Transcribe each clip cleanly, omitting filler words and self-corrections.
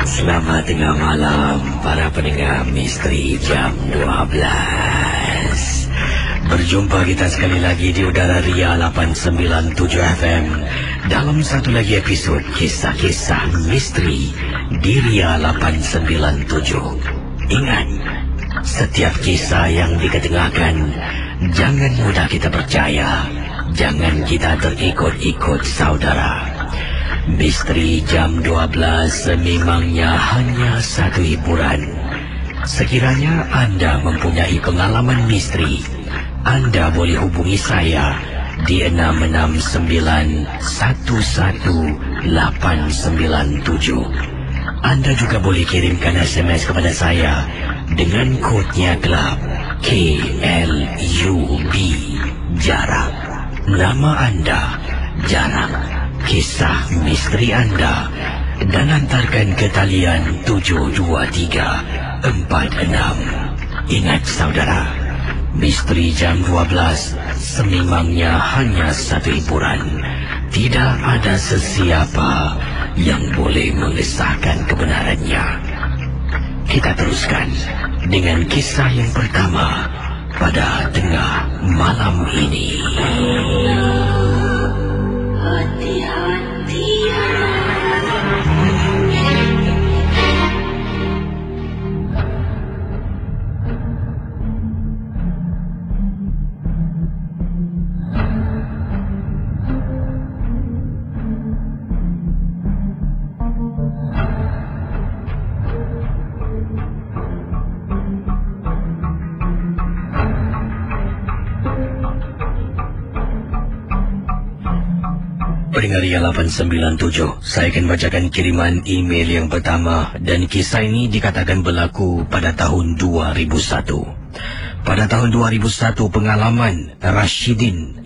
Selamat tengah malam para pendengar Misteri Jam 12. Berjumpa kita sekali lagi di udara Ria 897 FM dalam satu lagi episod Kisah-Kisah Misteri di Ria 897. Ingat, setiap kisah yang diketengahkan jangan mudah kita percaya, jangan kita terikut-ikut saudara. Misteri Jam 12 sememangnya hanya satu hiburan. Sekiranya anda mempunyai pengalaman misteri, anda boleh hubungi saya di 669118997. Anda juga boleh kirimkan SMS kepada saya dengan kodnya gelap KLUB, jarak, nama anda, jarak, kisah misteri anda, dan hantarkan ke talian 72346. Ingat saudara, Misteri Jam 12 sememangnya hanya satu hiburan. Tidak ada sesiapa yang boleh mengesahkan kebenarannya. Kita teruskan dengan kisah yang pertama pada tengah malam ini. Pendengar Ria 897, saya akan bacakan kiriman email yang pertama, dan kisah ini dikatakan berlaku pada tahun 2001. Pada tahun 2001, pengalaman Rashidin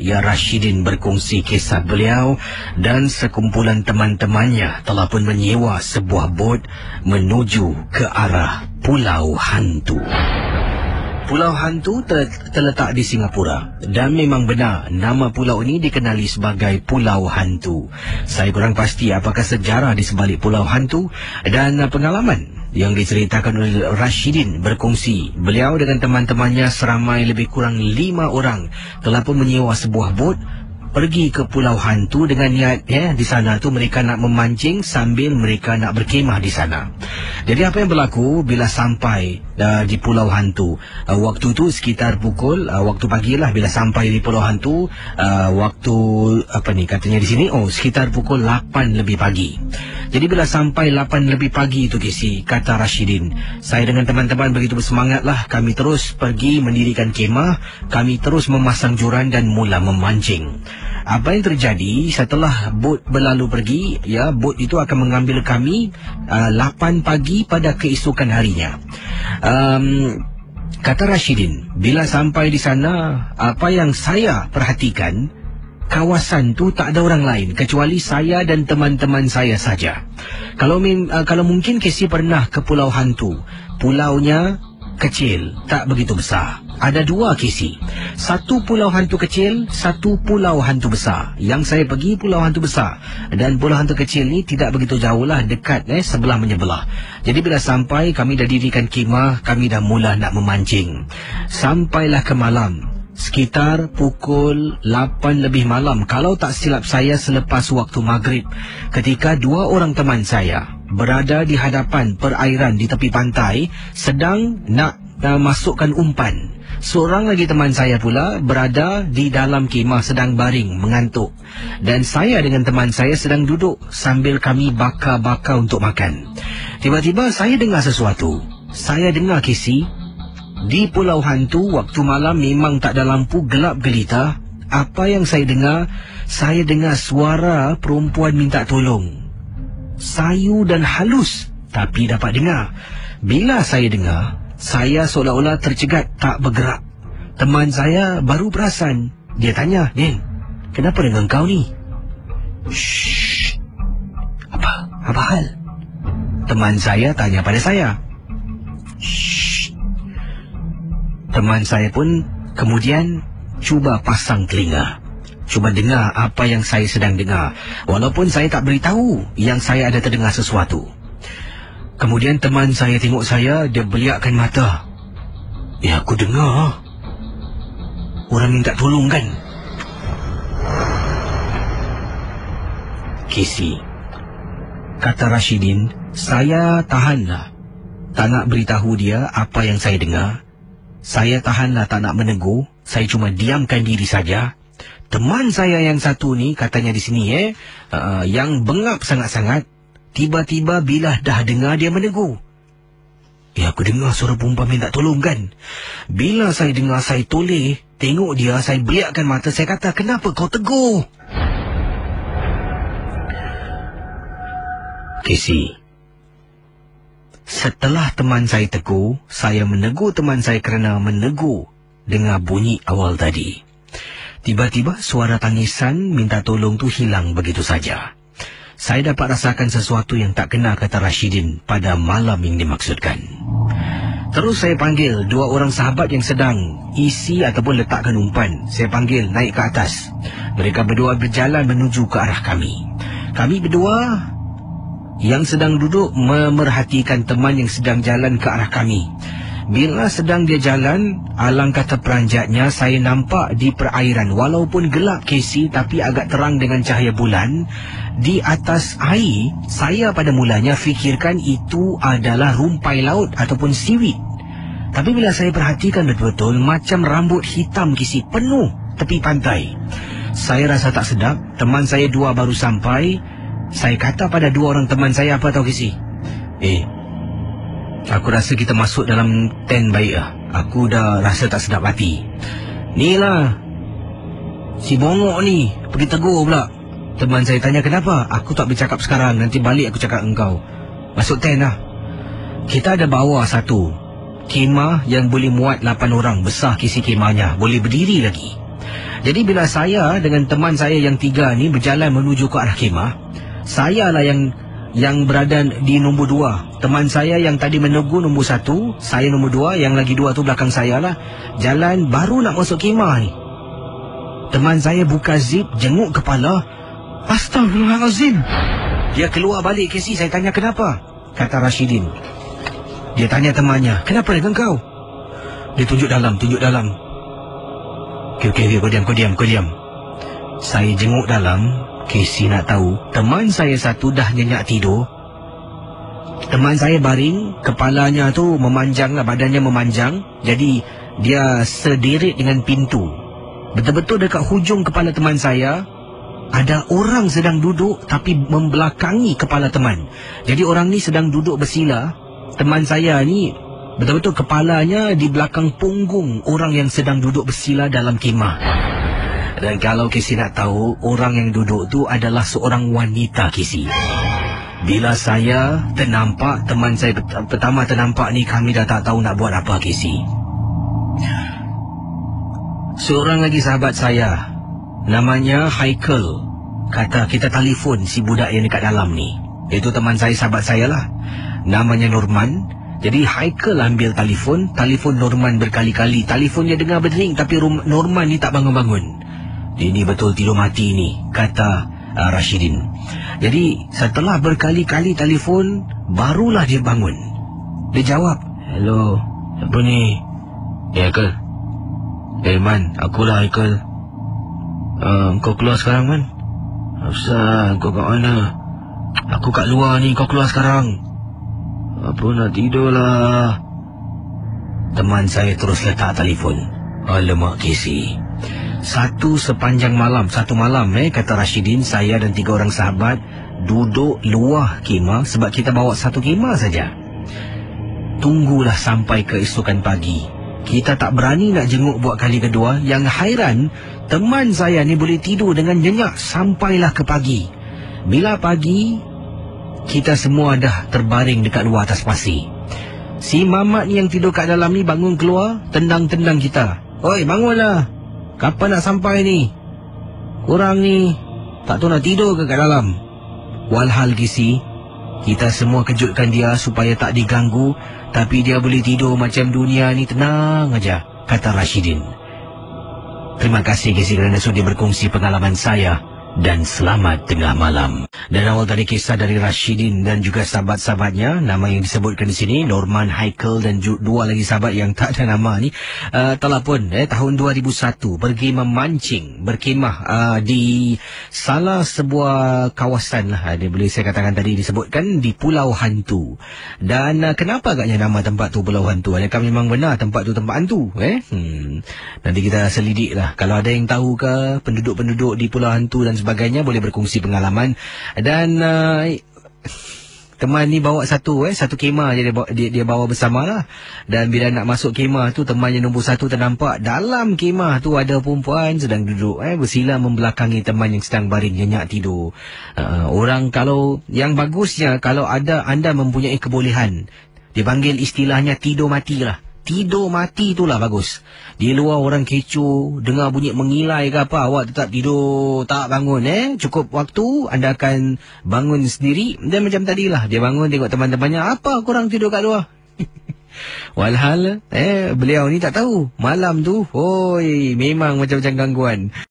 berkongsi kisah beliau dan sekumpulan teman-temannya telah pun menyewa sebuah bot menuju ke arah Pulau Hantu. Pulau Hantu terletak di Singapura, dan memang benar nama pulau ini dikenali sebagai Pulau Hantu. Saya kurang pasti apakah sejarah di sebalik Pulau Hantu, dan pengalaman yang diceritakan oleh Rashidin berkongsi beliau dengan teman-temannya seramai lebih kurang 5 orang telah pun menyewa sebuah bot pergi ke Pulau Hantu dengan niat di sana tu mereka nak memancing sambil mereka nak berkemah di sana. Jadi apa yang berlaku bila sampai di Pulau Hantu, waktu tu sekitar pukul waktu pagi lah bila sampai di Pulau Hantu, waktu katanya di sini sekitar pukul 8 lebih pagi. Jadi bila sampai 8 lebih pagi itu kata Rashidin, saya dengan teman-teman begitu bersemangat lah, kami terus pergi mendirikan kemah, kami terus memasang joran dan mula memancing. Apa yang terjadi setelah bot berlalu pergi, bot itu akan mengambil kami 8 pagi pada keesokan harinya. Kata Rashidin, bila sampai di sana, apa yang saya perhatikan, kawasan tu tak ada orang lain kecuali saya dan teman-teman saya saja. Kalau mungkin Casey pernah ke Pulau Hantu, pulaunya kecil, tak begitu besar. Ada 2 Casey, satu pulau hantu kecil, satu pulau hantu besar. Yang saya pergi pulau hantu besar, dan pulau hantu kecil ni tidak begitu jauh lah, dekat sebelah menyebelah. Jadi bila sampai, kami dah dirikan kemah, kami dah mula nak memancing. Sampailah ke malam, sekitar pukul 8 lebih malam, kalau tak silap saya selepas waktu maghrib, ketika 2 orang teman saya berada di hadapan perairan di tepi pantai sedang nak masukkan umpan. Seorang lagi teman saya pula berada di dalam kemah sedang baring mengantuk, dan saya dengan teman saya sedang duduk sambil kami bakar-bakar untuk makan. Tiba-tiba saya dengar sesuatu. Saya dengar Casey, di Pulau Hantu waktu malam memang tak ada lampu, gelap gelita. Apa yang saya dengar suara perempuan minta tolong. Sayu dan halus, tapi dapat dengar. Bila saya dengar, saya seolah-olah tercegat, tak bergerak. Teman saya baru perasan. Dia tanya, "Din, kenapa dengan kau ni?" "Shh, apa hal?" Teman saya tanya pada saya. "Shh." Teman saya pun kemudian cuba pasang telinga, cuma dengar apa yang saya sedang dengar, walaupun saya tak beritahu yang saya ada terdengar sesuatu. Kemudian teman saya tengok saya, dia beliakkan mata. Aku dengar orang minta tolong kan? Casey, kata Rashidin, saya tahanlah. Tak nak beritahu dia apa yang saya dengar. Saya tahanlah tak nak menegur. Saya cuma diamkan diri saja. Teman saya yang satu ni, katanya di sini yang bengap sangat-sangat, tiba-tiba bila dah dengar dia menegur. Aku dengar suara perempuan minta tolong kan? Bila saya dengar, saya toleh. Tengok dia, saya beliakkan mata. Saya kata, kenapa kau tegur? Casey, setelah teman saya tegur, saya menegur teman saya kerana menegur dengar bunyi awal tadi. Tiba-tiba suara tangisan minta tolong tu hilang begitu saja. Saya dapat rasakan sesuatu yang tak kena, kata Rashidin, pada malam yang dimaksudkan. Terus saya panggil dua orang sahabat yang sedang isi ataupun letakkan umpan. Saya panggil naik ke atas. Mereka berdua berjalan menuju ke arah kami. Kami berdua yang sedang duduk memerhatikan teman yang sedang jalan ke arah kami. Bila sedang dia jalan, alangkah terperanjatnya saya nampak di perairan, walaupun gelap Casey, tapi agak terang dengan cahaya bulan di atas air. Saya pada mulanya fikirkan itu adalah rumpai laut ataupun seaweed. Tapi bila saya perhatikan betul-betul, macam rambut hitam Casey penuh tepi pantai. Saya rasa tak sedap. Teman saya dua baru sampai. Saya kata pada dua orang teman saya, apa tahu Casey? Aku rasa kita masuk dalam tent baik lah. Aku dah rasa tak sedap hati. Ni lah, si bongok ni pergi tegur pula. Teman saya tanya kenapa? Aku tak bercakap sekarang, nanti balik aku cakap engkau. Masuk tent lah. Kita ada bawa satu kemah yang boleh muat 8 orang. Besar kisi kemahnya, boleh berdiri lagi. Jadi bila saya dengan teman saya yang 3 ni berjalan menuju ke arah kemah, saya lah yang berada di nombor 2. Teman saya yang tadi menegur nombor 1, saya nombor 2, yang lagi 2 tu belakang saya lah. Jalan baru nak masuk kemah ni, teman saya buka zip, jenguk kepala. Astagfirullahalazim. Dia keluar balik Casey. Saya tanya kenapa? Kata Rashidin. Dia tanya temannya, kenapa dengan kau? Dia tunjuk dalam. Okey, kau diam. Saya jenguk dalam. Casey nak tahu, teman saya satu dah nyenyak tidur. Teman saya baring, kepalanya tu memanjang lah, badannya memanjang. Jadi dia sedirit dengan pintu. Betul-betul dekat hujung kepala teman saya ada orang sedang duduk tapi membelakangi kepala teman. Jadi orang ni sedang duduk bersila. Teman saya ni betul-betul kepalanya di belakang punggung orang yang sedang duduk bersila dalam kemah. Dan kalau Casey nak tahu, orang yang duduk tu adalah seorang wanita Casey. Bila saya ternampak, teman saya pertama ternampak ni, kami dah tak tahu nak buat apa Casey. Seorang lagi sahabat saya, namanya Haikal, kata kita telefon si budak yang dekat dalam ni. Itu teman saya, sahabat saya lah, namanya Norman. Jadi Haikal ambil telefon Norman berkali-kali. Telefon dia dengar berdering, tapi Norman ni tak bangun-bangun. Dia ni betul tidur mati ni, kata Rashidin. Jadi setelah berkali-kali telefon, barulah dia bangun. Dia jawab, hello, apa ni? Haikal. Man, akulah Haikal. Kau keluar sekarang Man? Asal kau kat mana? Aku kat luar ni, kau keluar sekarang. Apa nak tidur lah. Teman saya terus letak telefon. Alamak Casey. Satu malam kata Rashidin, saya dan 3 orang sahabat duduk luar kemah sebab kita bawa satu kemah saja. Tunggulah sampai keesokan pagi. Kita tak berani nak jenguk buat kali kedua. Yang hairan, teman saya ni boleh tidur dengan nyenyak sampailah ke pagi. Bila pagi, kita semua dah terbaring dekat luar atas pasir. Si mamat ni yang tidur kat dalam ni bangun keluar, tendang-tendang kita. Oi, bangunlah. Kapan nak sampai ni? Korang ni tak tahu nak tidur ke kat dalam? Walhal Casey, kita semua kejutkan dia supaya tak diganggu, tapi dia boleh tidur macam dunia ni tenang aja, kata Rashidin. Terima kasih kerana sudi berkongsi pengalaman saya dan selamat tengah malam. Dan awal tadi kisah dari Rashidin dan juga sahabat-sahabatnya. Nama yang disebutkan di sini Norman, Haikal dan dua lagi sahabat yang tak ada nama ni. Telah pun tahun 2001 pergi memancing, berkemah di salah sebuah kawasan lah. Dia boleh saya katakan tadi disebutkan di Pulau Hantu. Dan kenapa agaknya nama tempat tu Pulau Hantu? Adakah memang benar tempat tu tempat hantu? Nanti kita selidik lah. Kalau ada yang tahu ke penduduk-penduduk di Pulau Hantu dan sebagainya, boleh berkongsi pengalaman. Dan teman ni bawa satu kemah je dia bawa bersama lah. Dan bila nak masuk kemah tu, temannya nombor satu ternampak dalam kemah tu ada perempuan sedang duduk bersila membelakangi teman yang sedang baring nyenyak tidur. Orang kalau yang bagusnya, kalau anda mempunyai kebolehan, dipanggil istilahnya tidur mati lah. Tidur mati itulah bagus. Di luar orang kecoh, dengar bunyi mengilai ke apa, awak tetap tidur, tak bangun. Cukup waktu, anda akan bangun sendiri. Dan macam tadilah, dia bangun tengok teman-temannya, apa korang tidur kat luar? Walhal, beliau ni tak tahu. Malam tu, memang macam-macam gangguan.